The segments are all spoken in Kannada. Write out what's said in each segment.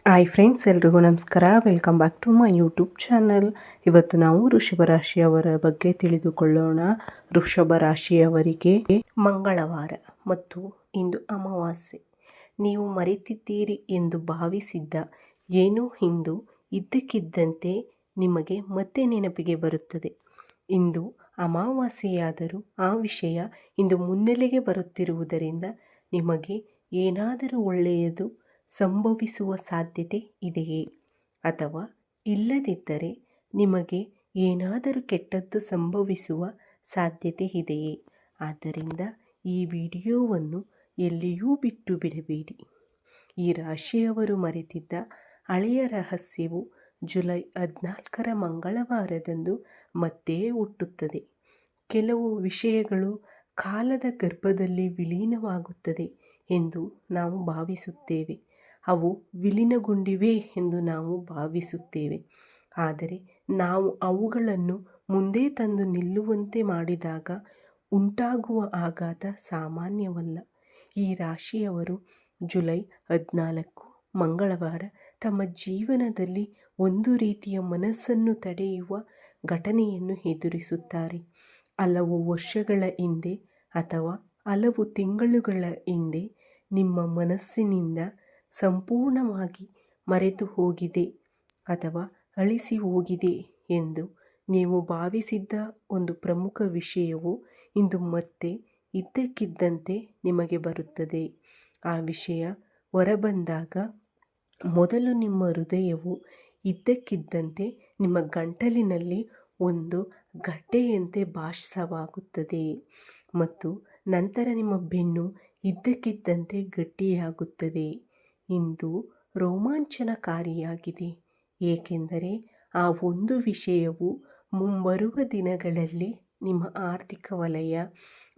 ಹಾಯ್ ಫ್ರೆಂಡ್ಸ್, ಎಲ್ರಿಗೂ ನಮಸ್ಕಾರ. Welcome back to my YouTube channel. ಇವತ್ತು ನಾವು ವೃಷಭ ರಾಶಿಯವರ ಬಗ್ಗೆ ತಿಳಿದುಕೊಳ್ಳೋಣ. ವೃಷಭ ರಾಶಿಯವರಿಗೆ ಮಂಗಳವಾರ ಮತ್ತು ಇಂದು ಅಮಾವಾಸ್ಯೆ. ನೀವು ಮರೆತಿದ್ದೀರಿ ಎಂದು ಭಾವಿಸಿದ್ದ ಏನೋ ಇಂದು ಇದ್ದಕ್ಕಿದ್ದಂತೆ ನಿಮಗೆ ಮತ್ತೆ ನೆನಪಿಗೆ ಬರುತ್ತದೆ. ಇಂದು ಅಮಾವಾಸ್ಯೆಯಾದರೂ ಆ ವಿಷಯ ಇಂದು ಮುನ್ನೆಲೆಗೆ ಬರುತ್ತಿರುವುದರಿಂದ ನಿಮಗೆ ಏನಾದರೂ ಒಳ್ಳೆಯದು ಸಂಭವಿಸುವ ಸಾಧ್ಯತೆ ಇದೆಯೇ? ಅಥವಾ ಇಲ್ಲದಿದ್ದರೆ ನಿಮಗೆ ಏನಾದರೂ ಕೆಟ್ಟದ್ದು ಸಂಭವಿಸುವ ಸಾಧ್ಯತೆ ಇದೆಯೇ? ಆದ್ದರಿಂದ ಈ ವಿಡಿಯೋವನ್ನು ಎಲ್ಲಿಯೂ ಬಿಟ್ಟು ಬಿಡಬೇಡಿ. ಈ ರಾಶಿಯವರು ಮರೆತಿದ್ದ ಹಳೆಯ ರಹಸ್ಯವು ಜುಲೈ 14ರ ಮಂಗಳವಾರದಂದು ಮತ್ತೆ ಹುಟ್ಟುತ್ತದೆ. ಕೆಲವು ವಿಷಯಗಳು ಕಾಲದ ಗರ್ಭದಲ್ಲಿ ವಿಲೀನವಾಗುತ್ತದೆ ಎಂದು ನಾವು ಭಾವಿಸುತ್ತೇವೆ. ಅವು ವಿಲೀನಗೊಂಡಿವೆ ಎಂದು ನಾವು ಭಾವಿಸುತ್ತೇವೆ. ಆದರೆ ನಾವು ಅವುಗಳನ್ನು ಮುಂದೆ ತಂದು ನಿಲ್ಲುವಂತೆ ಮಾಡಿದಾಗ ಉಂಟಾಗುವ ಆಘಾತ ಸಾಮಾನ್ಯವಲ್ಲ. ಈ ರಾಶಿಯವರು ಜುಲೈ 14 ಮಂಗಳವಾರ ತಮ್ಮ ಜೀವನದಲ್ಲಿ ಒಂದು ರೀತಿಯ ಮನಸ್ಸನ್ನು ತಡೆಯುವ ಘಟನೆಯನ್ನು ಎದುರಿಸುತ್ತಾರೆ. ಹಲವು ವರ್ಷಗಳ ಹಿಂದೆ ಅಥವಾ ಹಲವು ತಿಂಗಳುಗಳ ಹಿಂದೆ ನಿಮ್ಮ ಮನಸ್ಸಿನಿಂದ ಸಂಪೂರ್ಣವಾಗಿ ಮರೆತು ಹೋಗಿದೆ ಅಥವಾ ಅಳಿಸಿ ಹೋಗಿದೆ ಎಂದು ನೀವು ಭಾವಿಸಿದ್ದ ಒಂದು ಪ್ರಮುಖ ವಿಷಯವು ಇಂದು ಮತ್ತೆ ಇದ್ದಕ್ಕಿದ್ದಂತೆ ನಿಮಗೆ ಬರುತ್ತದೆ. ಆ ವಿಷಯ ಹೊರಬಂದಾಗ ಮೊದಲು ನಿಮ್ಮ ಹೃದಯವು ಇದ್ದಕ್ಕಿದ್ದಂತೆ ನಿಮ್ಮ ಗಂಟಲಿನಲ್ಲಿ ಒಂದು ಗಡ್ಡೆಯಂತೆ ಭಾಸವಾಗುತ್ತದೆ ಮತ್ತು ನಂತರ ನಿಮ್ಮ ಬೆನ್ನು ಇದ್ದಕ್ಕಿದ್ದಂತೆ ಗಟ್ಟಿಯಾಗುತ್ತದೆ. ಇಂದು ರೋಮಾಂಚನಕಾರಿಯಾಗಿದೆ, ಏಕೆಂದರೆ ಆ ಒಂದು ವಿಷಯವು ಮುಂಬರುವ ದಿನಗಳಲ್ಲಿ ನಿಮ್ಮ ಆರ್ಥಿಕ ವಲಯ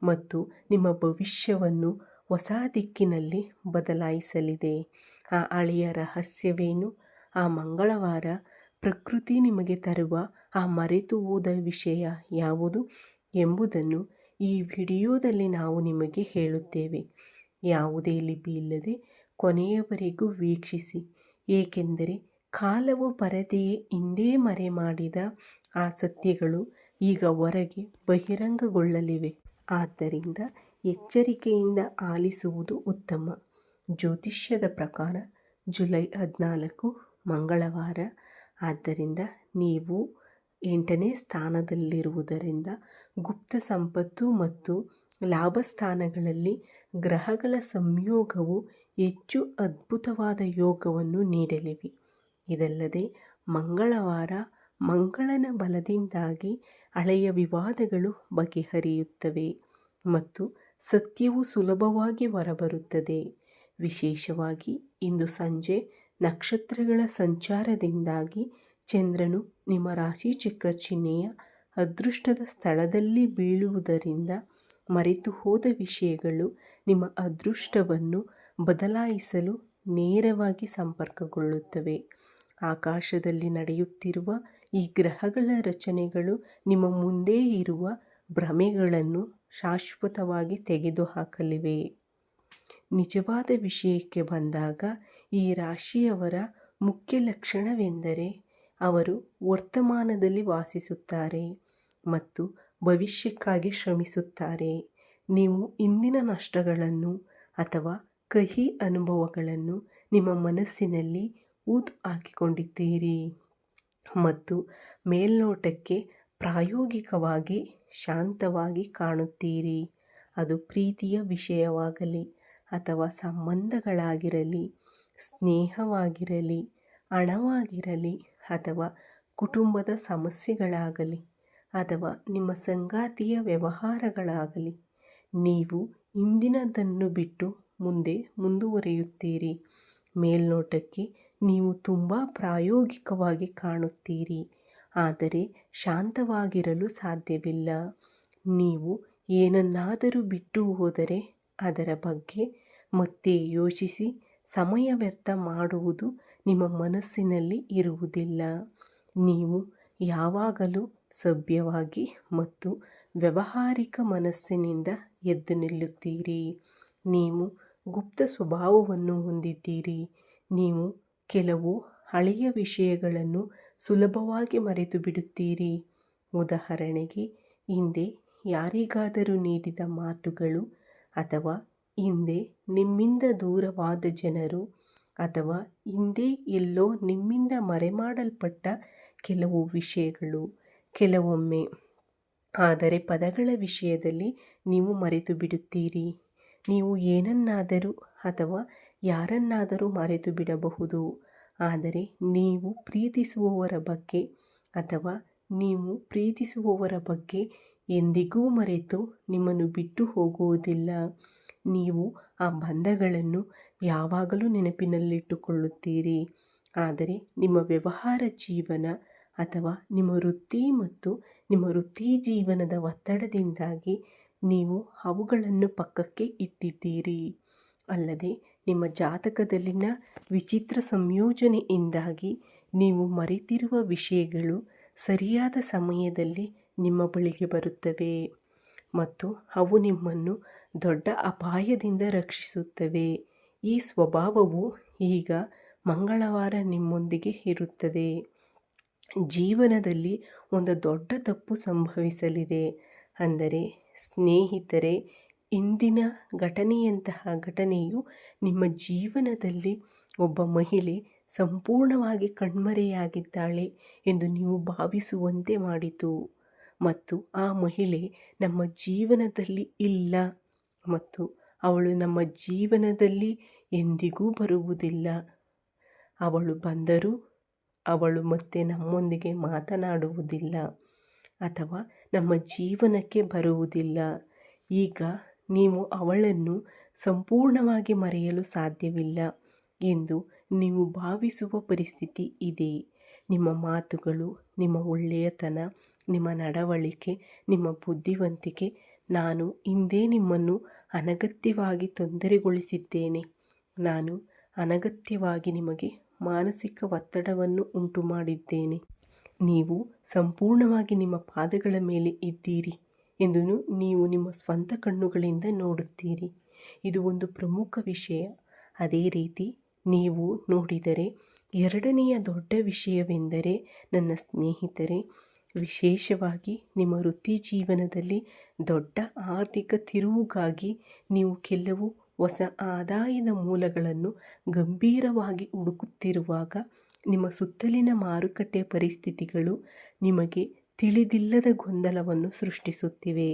ಮತ್ತು ನಿಮ್ಮ ಭವಿಷ್ಯವನ್ನು ಹೊಸ ದಿಕ್ಕಿನಲ್ಲಿ ಬದಲಾಯಿಸಲಿದೆ. ಆ ಹಳೆಯ ರಹಸ್ಯವೇನು? ಆ ಮಂಗಳವಾರ ಪ್ರಕೃತಿ ನಿಮಗೆ ತರುವ ಆ ಮರೆತು ಹೋದ ವಿಷಯ ಯಾವುದು ಎಂಬುದನ್ನು ಈ ವಿಡಿಯೋದಲ್ಲಿ ನಾವು ನಿಮಗೆ ಹೇಳುತ್ತೇವೆ. ಯಾವುದೇ ಲಿಪಿ ಇಲ್ಲದೆ ಕೊನೆಯವರೆಗೂ ವೀಕ್ಷಿಸಿ, ಏಕೆಂದರೆ ಕಾಲವು ಪರದೆಯ ಹಿಂದೆ ಮರೆಮಾಡಿದ ಆ ಸತ್ಯಗಳು ಈಗ ಹೊರಗೆ ಬಹಿರಂಗಗೊಳ್ಳಲಿವೆ. ಆದ್ದರಿಂದ ಎಚ್ಚರಿಕೆಯಿಂದ ಆಲಿಸುವುದು ಉತ್ತಮ. ಜ್ಯೋತಿಷ್ಯದ ಪ್ರಕಾರ ಜುಲೈ 14 ಮಂಗಳವಾರ. ಆದ್ದರಿಂದ ನೀವು 8ನೇ ಸ್ಥಾನದಲ್ಲಿರುವುದರಿಂದ ಗುಪ್ತ ಸಂಪತ್ತು ಮತ್ತು ಲಾಭ ಸ್ಥಾನಗಳಲ್ಲಿ ಗ್ರಹಗಳ ಸಂಯೋಗವು ಹೆಚ್ಚು ಅದ್ಭುತವಾದ ಯೋಗವನ್ನು ನೀಡಲಿವೆ. ಇದಲ್ಲದೆ ಮಂಗಳವಾರ ಮಂಗಳನ ಬಲದಿಂದಾಗಿ ಹಳೆಯ ವಿವಾದಗಳು ಬಗೆಹರಿಯುತ್ತವೆ ಮತ್ತು ಸತ್ಯವು ಸುಲಭವಾಗಿ ಹೊರಬರುತ್ತದೆ. ವಿಶೇಷವಾಗಿ ಇಂದು ಸಂಜೆ ನಕ್ಷತ್ರಗಳ ಸಂಚಾರದಿಂದಾಗಿ ಚಂದ್ರನು ನಿಮ್ಮ ರಾಶಿಚಕ್ರ ಚಿಹ್ನೆಯ ಅದೃಷ್ಟದ ಸ್ಥಳದಲ್ಲಿ ಬೀಳುವುದರಿಂದ ಮರೆತು ಹೋದ ವಿಷಯಗಳು ನಿಮ್ಮ ಅದೃಷ್ಟವನ್ನು ಬದಲಾಯಿಸಲು ನೇರವಾಗಿ ಸಂಪರ್ಕಗೊಳ್ಳುತ್ತವೆ. ಆಕಾಶದಲ್ಲಿ ನಡೆಯುತ್ತಿರುವ ಈ ಗ್ರಹಗಳ ರಚನೆಗಳು ನಿಮ್ಮ ಮುಂದೆ ಇರುವ ಭ್ರಮೆಗಳನ್ನು ಶಾಶ್ವತವಾಗಿ ತೆಗೆದುಹಾಕಲಿವೆ. ನಿಜವಾದ ವಿಷಯಕ್ಕೆ ಬಂದಾಗ ಈ ರಾಶಿಯವರ ಮುಖ್ಯ ಲಕ್ಷಣವೆಂದರೆ ಅವರು ವರ್ತಮಾನದಲ್ಲಿ ವಾಸಿಸುತ್ತಾರೆ ಮತ್ತು ಭವಿಷ್ಯಕ್ಕಾಗಿ ಶ್ರಮಿಸುತ್ತಾರೆ. ನೀವು ಇಂದಿನ ನಷ್ಟಗಳನ್ನು ಅಥವಾ ಕಹಿ ಅನುಭವಗಳನ್ನು ನಿಮ್ಮ ಮನಸ್ಸಿನಲ್ಲಿ ಊದು ಹಾಕಿಕೊಂಡಿದ್ದೀರಿ ಮತ್ತು ಮೇಲ್ನೋಟಕ್ಕೆ ಪ್ರಾಯೋಗಿಕವಾಗಿ ಶಾಂತವಾಗಿ ಕಾಣುತ್ತೀರಿ. ಅದು ಪ್ರೀತಿಯ ವಿಷಯವಾಗಲಿ ಅಥವಾ ಸಂಬಂಧಗಳಾಗಿರಲಿ, ಸ್ನೇಹವಾಗಿರಲಿ, ಹಣವಾಗಿರಲಿ ಅಥವಾ ಕುಟುಂಬದ ಸಮಸ್ಯೆಗಳಾಗಲಿ ಅಥವಾ ನಿಮ್ಮ ಸಂಗಾತಿಯ ವ್ಯವಹಾರಗಳಾಗಲಿ, ನೀವು ಹಿಂದಿನದನ್ನು ಬಿಟ್ಟು ಮುಂದೆ ಮುಂದುವರಿಯುತ್ತೀರಿ. ಮೇಲ್ನೋಟಕ್ಕೆ ನೀವು ತುಂಬ ಪ್ರಾಯೋಗಿಕವಾಗಿ ಕಾಣುತ್ತೀರಿ, ಆದರೆ ಶಾಂತವಾಗಿರಲು ಸಾಧ್ಯವಿಲ್ಲ. ನೀವು ಏನನ್ನಾದರೂ ಬಿಟ್ಟು ಹೋದರೆ ಅದರ ಬಗ್ಗೆ ಮತ್ತೆ ಯೋಚಿಸಿ ಸಮಯ ವ್ಯರ್ಥ ಮಾಡುವುದು ನಿಮ್ಮ ಮನಸ್ಸಿನಲ್ಲಿ ಇರುವುದಿಲ್ಲ. ನೀವು ಯಾವಾಗಲೂ ಸಭ್ಯವಾಗಿ ಮತ್ತು ವ್ಯಾವಹಾರಿಕ ಮನಸ್ಸಿನಿಂದ ಎದ್ದು ನಿಲ್ಲುತ್ತೀರಿ. ನೀವು ಗುಪ್ತ ಸ್ವಭಾವವನ್ನು ಹೊಂದಿದ್ದೀರಿ. ನೀವು ಕೆಲವು ಹಳೆಯ ವಿಷಯಗಳನ್ನು ಸುಲಭವಾಗಿ ಮರೆತು ಬಿಡುತ್ತೀರಿ. ಉದಾಹರಣೆಗೆ, ಹಿಂದೆ ಯಾರಿಗಾದರೂ ನೀಡಿದ ಮಾತುಗಳು, ಅಥವಾ ಹಿಂದೆ ನಿಮ್ಮಿಂದ ದೂರವಾದ ಜನರು, ಅಥವಾ ಹಿಂದೆ ಎಲ್ಲೋ ನಿಮ್ಮಿಂದ ಮರೆಮಾಡಲ್ಪಟ್ಟ ಕೆಲವು ವಿಷಯಗಳು. ಕೆಲವೊಮ್ಮೆ ಆದರೆ ಪದಗಳ ವಿಷಯದಲ್ಲಿ ನೀವು ಮರೆತು ಬಿಡುತ್ತೀರಿ. ನೀವು ಏನನ್ನಾದರೂ ಅಥವಾ ಯಾರನ್ನಾದರೂ ಮರೆತು ಬಿಡಬಹುದು, ಆದರೆ ನೀವು ಪ್ರೀತಿಸುವವರ ಬಗ್ಗೆ ಅಥವಾ ನೀವು ಪ್ರೀತಿಸುವವರ ಬಗ್ಗೆ ಎಂದಿಗೂ ಮರೆತು ನಿಮ್ಮನ್ನು ಬಿಟ್ಟು ಹೋಗುವುದಿಲ್ಲ. ನೀವು ಆ ಬಂಧಗಳನ್ನು ಯಾವಾಗಲೂ ನೆನಪಿನಲ್ಲಿಟ್ಟುಕೊಳ್ಳುತ್ತೀರಿ. ಆದರೆ ನಿಮ್ಮ ವ್ಯವಹಾರ ಜೀವನ ಅಥವಾ ನಿಮ್ಮ ವೃತ್ತಿ ಮತ್ತು ನಿಮ್ಮ ವೃತ್ತಿ ಜೀವನದ ಒತ್ತಡದಿಂದಾಗಿ ನೀವು ಅವುಗಳನ್ನು ಪಕ್ಕಕ್ಕೆ ಇಟ್ಟಿದ್ದೀರಿ. ಅಲ್ಲದೆ ನಿಮ್ಮ ಜಾತಕದಲ್ಲಿನ ವಿಚಿತ್ರ ಸಂಯೋಜನೆಯಿಂದಾಗಿ ನೀವು ಮರೆತಿರುವ ವಿಷಯಗಳು ಸರಿಯಾದ ಸಮಯದಲ್ಲಿ ನಿಮ್ಮ ಬಳಿಗೆ ಬರುತ್ತವೆ ಮತ್ತು ಅವು ನಿಮ್ಮನ್ನು ದೊಡ್ಡ ಅಪಾಯದಿಂದ ರಕ್ಷಿಸುತ್ತವೆ. ಈ ಸ್ವಭಾವವು ಈಗ ಮಂಗಳವಾರ ನಿಮ್ಮೊಂದಿಗೆ ಇರುತ್ತದೆ. ಜೀವನದಲ್ಲಿ ಒಂದು ದೊಡ್ಡ ತಪ್ಪು ಸಂಭವಿಸಲಿದೆ. ಅಂದರೆ ಸ್ನೇಹಿತರೆ, ಇಂದಿನ ಘಟನೆಯಂತಹ ಘಟನೆಯು ನಿಮ್ಮ ಜೀವನದಲ್ಲಿ ಒಬ್ಬ ಮಹಿಳೆ ಸಂಪೂರ್ಣವಾಗಿ ಕಣ್ಮರೆಯಾಗಿದ್ದಾಳೆ ಎಂದು ನೀವು ಭಾವಿಸುವಂತೆ ಮಾಡಿತು ಮತ್ತು ಆ ಮಹಿಳೆ ನಮ್ಮ ಜೀವನದಲ್ಲಿ ಇಲ್ಲ ಮತ್ತು ಅವಳು ನಮ್ಮ ಜೀವನದಲ್ಲಿ ಎಂದಿಗೂ ಬರುವುದಿಲ್ಲ. ಅವಳು ಬಂದರೂ ಅವಳು ಮತ್ತೆ ನಮ್ಮೊಂದಿಗೆ ಮಾತನಾಡುವುದಿಲ್ಲ ಅಥವಾ ನಮ್ಮ ಜೀವನಕ್ಕೆ ಬರುವುದಿಲ್ಲ. ಈಗ ನೀವು ಅವಳನ್ನು ಸಂಪೂರ್ಣವಾಗಿ ಮರೆಯಲು ಸಾಧ್ಯವಿಲ್ಲ ಎಂದು ನೀವು ಭಾವಿಸುವ ಪರಿಸ್ಥಿತಿ ಇದೆ. ನಿಮ್ಮ ಮಾತುಗಳು, ನಿಮ್ಮ ಒಳ್ಳೆಯತನ, ನಿಮ್ಮ ನಡವಳಿಕೆ, ನಿಮ್ಮ ಬುದ್ಧಿವಂತಿಕೆ, ನಾನು ಹಿಂದೆ ನಿಮ್ಮನ್ನು ಅನಗತ್ಯವಾಗಿ ತೊಂದರೆಗೊಳಿಸಿದ್ದೇನೆ, ನಾನು ಅನಗತ್ಯವಾಗಿ ನಿಮಗೆ ಮಾನಸಿಕ ಒತ್ತಡವನ್ನು ಉಂಟು ಮಾಡಿದ್ದೇನೆ, ನೀವು ಸಂಪೂರ್ಣವಾಗಿ ನಿಮ್ಮ ಪಾದಗಳ ಮೇಲೆ ಇದ್ದೀರಿ ಎಂದು ನೀವು ನಿಮ್ಮ ಸ್ವಂತ ಕಣ್ಣುಗಳಿಂದ ನೋಡುತ್ತೀರಿ. ಇದು ಒಂದು ಪ್ರಮುಖ ವಿಷಯ. ಅದೇ ರೀತಿ ನೀವು ನೋಡಿದರೆ ಎರಡನೆಯ ದೊಡ್ಡ ವಿಷಯವೆಂದರೆ, ನನ್ನ ಸ್ನೇಹಿತರೆ, ವಿಶೇಷವಾಗಿ ನಿಮ್ಮ ವೃತ್ತಿ ಜೀವನದಲ್ಲಿ ದೊಡ್ಡ ಆರ್ಥಿಕ ತಿರುವುಗಾಗಿ ನೀವು ಕೆಲವು ಹೊಸ ಆದಾಯದ ಮೂಲಗಳನ್ನು ಗಂಭೀರವಾಗಿ ಹುಡುಕುತ್ತಿರುವಾಗ ನಿಮ್ಮ ಸುತ್ತಲಿನ ಮಾರುಕಟ್ಟೆ ಪರಿಸ್ಥಿತಿಗಳು ನಿಮಗೆ ತಿಳಿದಿಲ್ಲದ ಗೊಂದಲವನ್ನು ಸೃಷ್ಟಿಸುತ್ತಿವೆ.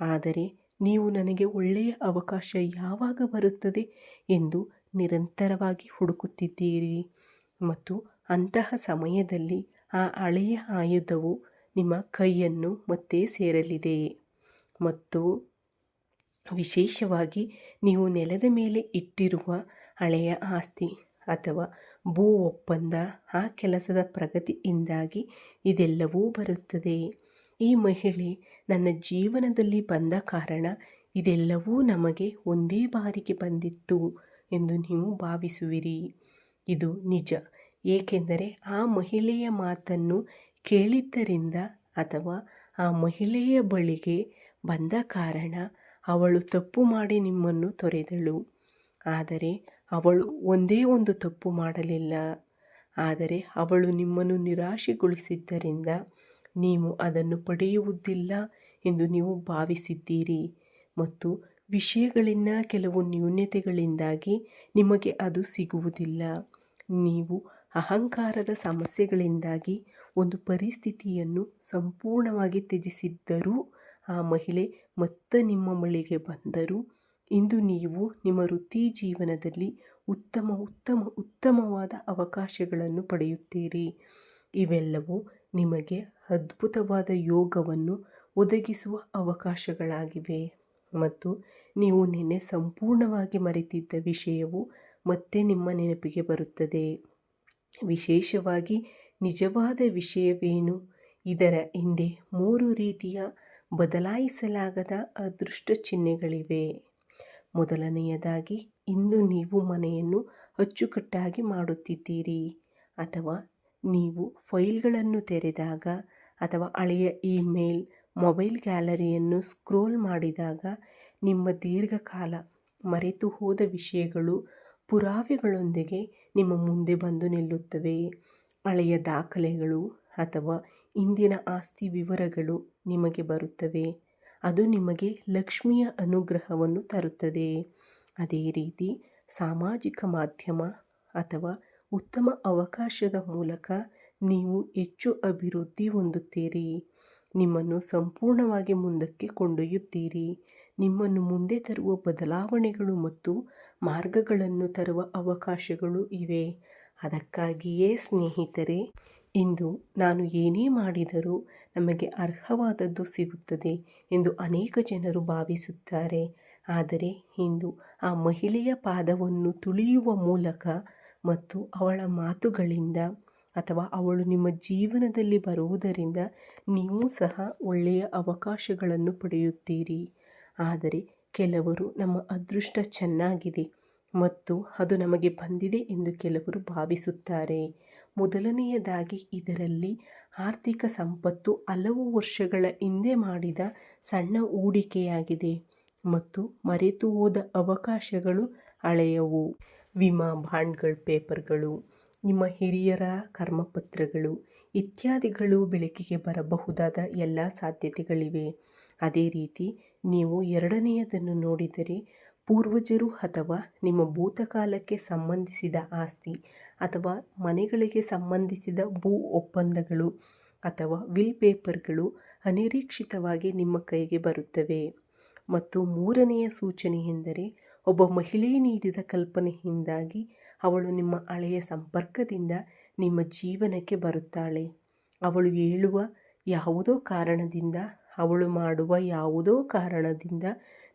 ಆದರೆ ನೀವು ನನಗೆ ಒಳ್ಳೆಯ ಅವಕಾಶ ಯಾವಾಗ ಬರುತ್ತದೆ ಎಂದು ನಿರಂತರವಾಗಿ ಹುಡುಕುತ್ತಿದ್ದೀರಿ ಮತ್ತು ಅಂತಹ ಸಮಯದಲ್ಲಿ ಆ ಹಳೆಯ ಆಯುಧವು ನಿಮ್ಮ ಕೈಯನ್ನು ಮತ್ತೆ ಸೇರಲಿದೆ ಮತ್ತು ವಿಶೇಷವಾಗಿ ನೀವು ನೆಲದ ಮೇಲೆ ಇಟ್ಟಿರುವ ಹಳೆಯ ಆಸ್ತಿ ಅಥವಾ ಭೂ ಒಪ್ಪಂದ, ಆ ಕೆಲಸದ ಪ್ರಗತಿಯಿಂದಾಗಿ ಇದೆಲ್ಲವೂ ಬರುತ್ತದೆ. ಈ ಮಹಿಳೆ ನನ್ನ ಜೀವನದಲ್ಲಿ ಬಂದ ಕಾರಣ ಇದೆಲ್ಲವೂ ನಮಗೆ ಒಂದೇ ಬಾರಿಗೆ ಬಂದಿತ್ತು ಎಂದು ನೀವು ಭಾವಿಸುವಿರಿ. ಇದು ನಿಜ, ಏಕೆಂದರೆ ಆ ಮಹಿಳೆಯ ಮಾತನ್ನು ಕೇಳಿದ್ದರಿಂದ ಅಥವಾ ಆ ಮಹಿಳೆಯ ಬಳಿಗೆ ಬಂದ ಕಾರಣ ಅವಳು ತಪ್ಪು ಮಾಡಿ ನಿಮ್ಮನ್ನು ತೊರೆದಳು. ಆದರೆ ಅವಳು ಒಂದೇ ಒಂದು ತಪ್ಪು ಮಾಡಲಿಲ್ಲ, ಆದರೆ ಅವಳು ನಿಮ್ಮನ್ನು ನಿರಾಶೆಗೊಳಿಸಿದ್ದರಿಂದ ನೀವು ಅದನ್ನು ಪಡೆಯುವುದಿಲ್ಲ ಎಂದು ನೀವು ಭಾವಿಸಿದ್ದೀರಿ ಮತ್ತು ವಿಷಯಗಳಿನ ಕೆಲವು ನ್ಯೂನತೆಗಳಿಂದಾಗಿ ನಿಮಗೆ ಅದು ಸಿಗುವುದಿಲ್ಲ. ನೀವು ಅಹಂಕಾರದ ಸಮಸ್ಯೆಗಳಿಂದಾಗಿ ಒಂದು ಪರಿಸ್ಥಿತಿಯನ್ನು ಸಂಪೂರ್ಣವಾಗಿ ತ್ಯಜಿಸಿದ್ದರೂ ಆ ಮಹಿಳೆ ಮತ್ತೆ ನಿಮ್ಮ ಬಳಿಗೆ ಬಂದರು. ಇಂದು ನೀವು ನಿಮ್ಮ ವೃತ್ತಿ ಜೀವನದಲ್ಲಿ ಉತ್ತಮವಾದ ಅವಕಾಶಗಳನ್ನು ಪಡೆಯುತ್ತೀರಿ. ಇವೆಲ್ಲವೂ ನಿಮಗೆ ಅದ್ಭುತವಾದ ಯೋಗವನ್ನು ಒದಗಿಸುವ ಅವಕಾಶಗಳಾಗಿವೆ ಮತ್ತು ನೀವು ನಿನ್ನೆ ಸಂಪೂರ್ಣವಾಗಿ ಮರೆತಿದ್ದ ವಿಷಯವು ಮತ್ತೆ ನಿಮ್ಮ ನೆನಪಿಗೆ ಬರುತ್ತದೆ. ವಿಶೇಷವಾಗಿ ನಿಜವಾದ ವಿಷಯವೇನು? ಇದರ ಹಿಂದೆ 3 ರೀತಿಯ ಬದಲಾಯಿಸಲಾಗದ ಅದೃಷ್ಟ ಚಿಹ್ನೆಗಳಿವೆ. ಮೊದಲನೆಯದಾಗಿ, ಇಂದು ನೀವು ಮನೆಯನ್ನು ಅಚ್ಚುಕಟ್ಟಾಗಿ ಮಾಡುತ್ತಿದ್ದೀರಿ ಅಥವಾ ನೀವು ಫೈಲ್ಗಳನ್ನು ತೆರೆದಾಗ ಅಥವಾ ಹಳೆಯ ಇಮೇಲ್, ಮೊಬೈಲ್ ಗ್ಯಾಲರಿಯನ್ನು ಸ್ಕ್ರೋಲ್ ಮಾಡಿದಾಗ ನಿಮ್ಮ ದೀರ್ಘಕಾಲ ಮರೆತು ಹೋದ ವಿಷಯಗಳು ಪುರಾವೆಗಳೊಂದಿಗೆ ನಿಮ್ಮ ಮುಂದೆ ಬಂದು ನಿಲ್ಲುತ್ತವೆ. ಹಳೆಯ ದಾಖಲೆಗಳು ಅಥವಾ ಇಂದಿನ ಆಸ್ತಿ ವಿವರಗಳು ನಿಮಗೆ ಬರುತ್ತವೆ. ಅದು ನಿಮಗೆ ಲಕ್ಷ್ಮಿಯ ಅನುಗ್ರಹವನ್ನು ತರುತ್ತದೆ. ಅದೇ ರೀತಿ ಸಾಮಾಜಿಕ ಮಾಧ್ಯಮ ಅಥವಾ ಉತ್ತಮ ಅವಕಾಶದ ಮೂಲಕ ನೀವು ಹೆಚ್ಚು ಅಭಿವೃದ್ಧಿ ಹೊಂದುತ್ತೀರಿ. ನಿಮ್ಮನ್ನು ಸಂಪೂರ್ಣವಾಗಿ ಮುಂದಕ್ಕೆ ಕೊಂಡೊಯ್ಯುತ್ತೀರಿ. ನಿಮ್ಮನ್ನು ಮುಂದೆ ತರುವ ಬದಲಾವಣೆಗಳು ಮತ್ತು ಮಾರ್ಗಗಳನ್ನು ತರುವ ಅವಕಾಶಗಳು ಇವೆ. ಅದಕ್ಕಾಗಿಯೇ ಸ್ನೇಹಿತರೆ, ಇಂದು ನಾನು ಏನೇ ಮಾಡಿದರೂ ನಮಗೆ ಅರ್ಹವಾದದ್ದು ಸಿಗುತ್ತದೆ ಎಂದು ಅನೇಕ ಜನರು ಭಾವಿಸುತ್ತಾರೆ. ಆದರೆ ಇಂದು ಆ ಮಹಿಳೆಯ ಪಾದವನ್ನು ತುಳಿಯುವ ಮೂಲಕ ಮತ್ತು ಅವಳ ಮಾತುಗಳಿಂದ ಅಥವಾ ಅವಳು ನಿಮ್ಮ ಜೀವನದಲ್ಲಿ ಬರುವುದರಿಂದ ನೀವು ಸಹ ಒಳ್ಳೆಯ ಅವಕಾಶಗಳನ್ನು ಪಡೆಯುತ್ತೀರಿ. ಆದರೆ ಕೆಲವರು ನಮ್ಮ ಅದೃಷ್ಟ ಚೆನ್ನಾಗಿದೆ ಮತ್ತು ಅದು ನಮಗೆ ಬಂದಿದೆ ಎಂದು ಕೆಲವರು ಭಾವಿಸುತ್ತಾರೆ. ಮೊದಲನೆಯದಾಗಿ ಇದರಲ್ಲಿ ಆರ್ಥಿಕ ಸಂಪತ್ತು ಹಲವು ವರ್ಷಗಳ ಹಿಂದೆ ಮಾಡಿದ ಸಣ್ಣ ಹೂಡಿಕೆಯಾಗಿದೆ ಮತ್ತು ಮರೆತು ಹೋದ ಅವಕಾಶಗಳು ಹಳೆಯವು. ವಿಮಾ ಬಾಂಡ್ಗಳ ಪೇಪರ್ಗಳು, ನಿಮ್ಮ ಹಿರಿಯರ ಕರ್ಮಪತ್ರಗಳು ಇತ್ಯಾದಿಗಳು ಬೆಳಕಿಗೆ ಬರಬಹುದಾದ ಎಲ್ಲ ಸಾಧ್ಯತೆಗಳಿವೆ. ಅದೇ ರೀತಿ ನೀವು ಎರಡನೆಯದನ್ನು ನೋಡಿದರೆ ಪೂರ್ವಜರು ಅಥವಾ ನಿಮ್ಮ ಭೂತಕಾಲಕ್ಕೆ ಸಂಬಂಧಿಸಿದ ಆಸ್ತಿ ಅಥವಾ ಮನೆಗಳಿಗೆ ಸಂಬಂಧಿಸಿದ ಭೂ ಒಪ್ಪಂದಗಳು ಅಥವಾ ವಿಲ್ ಪೇಪರ್ಗಳು ಅನಿರೀಕ್ಷಿತವಾಗಿ ನಿಮ್ಮ ಕೈಗೆ ಬರುತ್ತವೆ. ಮತ್ತು ಮೂರನೆಯ ಸೂಚನೆ ಎಂದರೆ ಒಬ್ಬ ಮಹಿಳೆ ನೀಡಿದ ಕಲ್ಪನೆಯಿಂದಾಗಿ ಅವಳು ನಿಮ್ಮ ಹಳೆಯ ಸಂಪರ್ಕದಿಂದ ನಿಮ್ಮ ಜೀವನಕ್ಕೆ ಬರುತ್ತಾಳೆ. ಅವಳು ಹೇಳುವ ಯಾವುದೋ ಕಾರಣದಿಂದ, ಅವಳು ಮಾಡುವ ಯಾವುದೋ ಕಾರಣದಿಂದ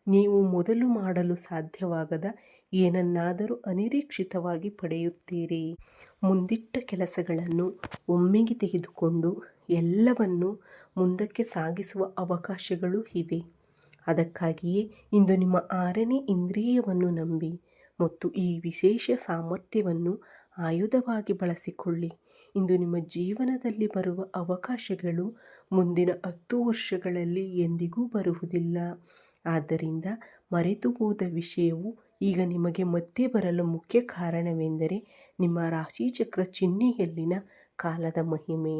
ನೀವು ಮೊದಲು ಮಾಡಲು ಸಾಧ್ಯವಾಗದ ಏನನ್ನಾದರೂ ಅನಿರೀಕ್ಷಿತವಾಗಿ ಪಡೆಯುತ್ತೀರಿ. ಮುಂದಿಟ್ಟ ಕೆಲಸಗಳನ್ನು ಒಮ್ಮೆಗೆ ತೆಗೆದುಕೊಂಡು ಎಲ್ಲವನ್ನೂ ಮುಂದಕ್ಕೆ ಸಾಗಿಸುವ ಅವಕಾಶಗಳು ಇವೆ. ಅದಕ್ಕಾಗಿಯೇ ಇಂದು ನಿಮ್ಮ 6ನೇ ಇಂದ್ರಿಯವನ್ನು ನಂಬಿ ಮತ್ತು ಈ ವಿಶೇಷ ಸಾಮರ್ಥ್ಯವನ್ನು ಆಯುಧವಾಗಿ ಬಳಸಿಕೊಳ್ಳಿ. ಇಂದು ನಿಮ್ಮ ಜೀವನದಲ್ಲಿ ಬರುವ ಅವಕಾಶಗಳು ಮುಂದಿನ 10 ವರ್ಷಗಳಲ್ಲಿ ಎಂದಿಗೂ ಬರುವುದಿಲ್ಲ. ಆದ್ದರಿಂದ ಮರೆತು ಹೋದ ವಿಷಯವು ಈಗ ನಿಮಗೆ ಮತ್ತೆ ಬರಲು ಮುಖ್ಯ ಕಾರಣವೆಂದರೆ ನಿಮ್ಮ ರಾಶಿಚಕ್ರ ಚಿಹ್ನೆಯಲ್ಲಿನ ಕಾಲದ ಮಹಿಮೆ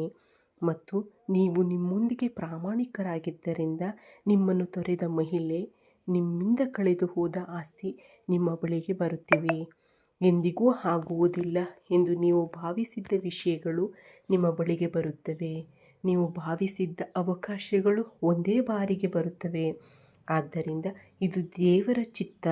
ಮತ್ತು ನೀವು ನಿಮ್ಮೊಂದಿಗೆ ಪ್ರಾಮಾಣಿಕರಾಗಿದ್ದರಿಂದ ನಿಮ್ಮನ್ನು ತೊರೆದ ಮಹಿಳೆ, ನಿಮ್ಮಿಂದ ಕಳೆದು ಹೋದ ಆಸ್ತಿ ನಿಮ್ಮ ಬಳಿಗೆ ಬರುತ್ತಿವೆ. ಎಂದಿಗೂ ಆಗುವುದಿಲ್ಲ ಎಂದು ನೀವು ಭಾವಿಸಿದ್ದ ವಿಷಯಗಳು ನಿಮ್ಮ ಬಳಿಗೆ ಬರುತ್ತವೆ. ನೀವು ಭಾವಿಸಿದ್ದ ಅವಕಾಶಗಳು ಒಂದೇ ಬಾರಿಗೆ ಬರುತ್ತವೆ. ಆದ್ದರಿಂದ ಇದು ದೇವರ ಚಿತ್ತ.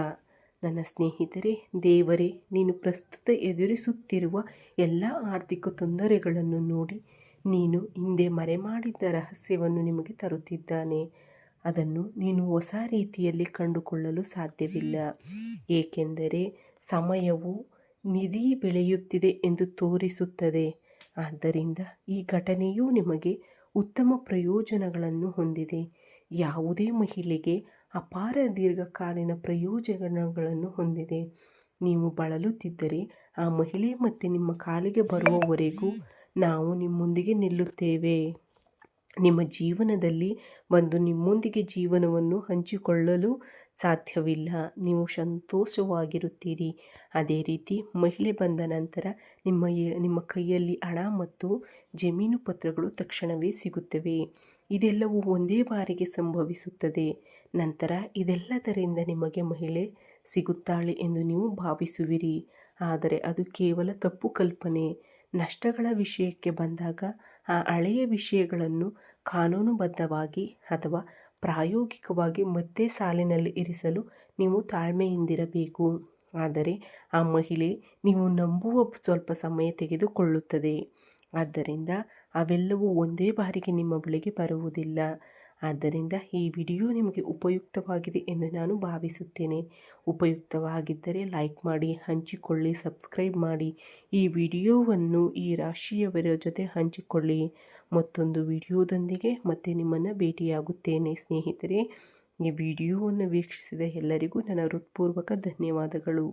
ನನ್ನ ಸ್ನೇಹಿತರೆ, ದೇವರೇ ನೀನು ಪ್ರಸ್ತುತ ಎದುರಿಸುತ್ತಿರುವ ಎಲ್ಲ ಆರ್ಥಿಕ ತೊಂದರೆಗಳನ್ನು ನೋಡಿ ನೀನು ಹಿಂದೆ ಮರೆಮಾಡಿದ್ದ ರಹಸ್ಯವನ್ನು ನಿಮಗೆ ತರುತ್ತಿದ್ದಾನೆ. ಅದನ್ನು ನೀನು ಹೊಸ ರೀತಿಯಲ್ಲಿ ಕಂಡುಕೊಳ್ಳಲು ಸಾಧ್ಯವಿಲ್ಲ, ಏಕೆಂದರೆ ಸಮಯವು ನಿಧಿ ಬೆಳೆಯುತ್ತಿದೆ ಎಂದು ತೋರಿಸುತ್ತದೆ. ಆದ್ದರಿಂದ ಈ ಘಟನೆಯು ನಿಮಗೆ ಉತ್ತಮ ಪ್ರಯೋಜನಗಳನ್ನು ಹೊಂದಿದೆ. ಯಾವುದೇ ಮಹಿಳೆಗೆ ಅಪಾರ ದೀರ್ಘಕಾಲೀನ ಪ್ರಯೋಜನಗಳನ್ನು ಹೊಂದಿದೆ. ನೀವು ಬಳಲುತ್ತಿದ್ದರೆ ಆ ಮಹಿಳೆ ಮತ್ತೆ ನಿಮ್ಮ ಕಾಲಿಗೆ ಬರುವವರೆಗೂ ನಾವು ನಿಮ್ಮೊಂದಿಗೆ ನಿಲ್ಲುತ್ತೇವೆ. ನಿಮ್ಮ ಜೀವನದಲ್ಲಿ ಬಂದು ನಿಮ್ಮೊಂದಿಗೆ ಜೀವನವನ್ನು ಹಂಚಿಕೊಳ್ಳಲು ಸಾಧ್ಯವಿಲ್ಲ. ನೀವು ಸಂತೋಷವಾಗಿರುತ್ತೀರಿ. ಅದೇ ರೀತಿ ಮಹಿಳೆ ಬಂದ ನಂತರ ನಿಮ್ಮ ಕೈಯಲ್ಲಿ ಹಣ ಮತ್ತು ಜಮೀನು ಪತ್ರಗಳು ತಕ್ಷಣವೇ ಸಿಗುತ್ತವೆ. ಇದೆಲ್ಲವೂ ಒಂದೇ ಬಾರಿಗೆ ಸಂಭವಿಸುತ್ತದೆ. ನಂತರ ಇದೆಲ್ಲದರಿಂದ ನಿಮಗೆ ಮಹಿಳೆ ಸಿಗುತ್ತಾಳೆ ಎಂದು ನೀವು ಭಾವಿಸುವಿರಿ. ಆದರೆ ಅದು ಕೇವಲ ತಪ್ಪು ಕಲ್ಪನೆ. ನಷ್ಟಗಳ ವಿಷಯಕ್ಕೆ ಬಂದಾಗ ಆ ಹಳೆಯ ವಿಷಯಗಳನ್ನು ಕಾನೂನುಬದ್ಧವಾಗಿ ಅಥವಾ ಪ್ರಾಯೋಗಿಕವಾಗಿ ಮತ್ತೆ ಸಾಲಿನಲ್ಲಿ ಇರಿಸಲು ನೀವು ತಾಳ್ಮೆಯಿಂದಿರಬೇಕು. ಆದರೆ ಆ ಮಹಿಳೆ ನೀವು ನಂಬುವ ಸ್ವಲ್ಪ ಸಮಯ ತೆಗೆದುಕೊಳ್ಳುತ್ತದೆ. ಆದ್ದರಿಂದ ಅವೆಲ್ಲವೂ ಒಂದೇ ಬಾರಿಗೆ ನಿಮ್ಮ ಬಳಿಗೆ ಬರುವುದಿಲ್ಲ. ಆದ್ದರಿಂದ ಈ ವಿಡಿಯೋ ನಿಮಗೆ ಉಪಯುಕ್ತವಾಗಿದೆ ಎಂದು ನಾನು ಭಾವಿಸುತ್ತೇನೆ. ಉಪಯುಕ್ತವಾಗಿದ್ದರೆ ಲೈಕ್ ಮಾಡಿ, ಹಂಚಿಕೊಳ್ಳಿ, ಸಬ್ಸ್ಕ್ರೈಬ್ ಮಾಡಿ. ಈ ವಿಡಿಯೋವನ್ನು ಈ ರಾಶಿಯವರ ಜೊತೆ ಹಂಚಿಕೊಳ್ಳಿ. ಮತ್ತೊಂದು ವಿಡಿಯೋದೊಂದಿಗೆ ಮತ್ತೆ ನಿಮ್ಮನ್ನು ಭೇಟಿಯಾಗುತ್ತೇನೆ ಸ್ನೇಹಿತರೆ. ಈ ವಿಡಿಯೋವನ್ನು ವೀಕ್ಷಿಸಿದ ಎಲ್ಲರಿಗೂ ನನ್ನ ಹೃತ್ಪೂರ್ವಕ ಧನ್ಯವಾದಗಳು.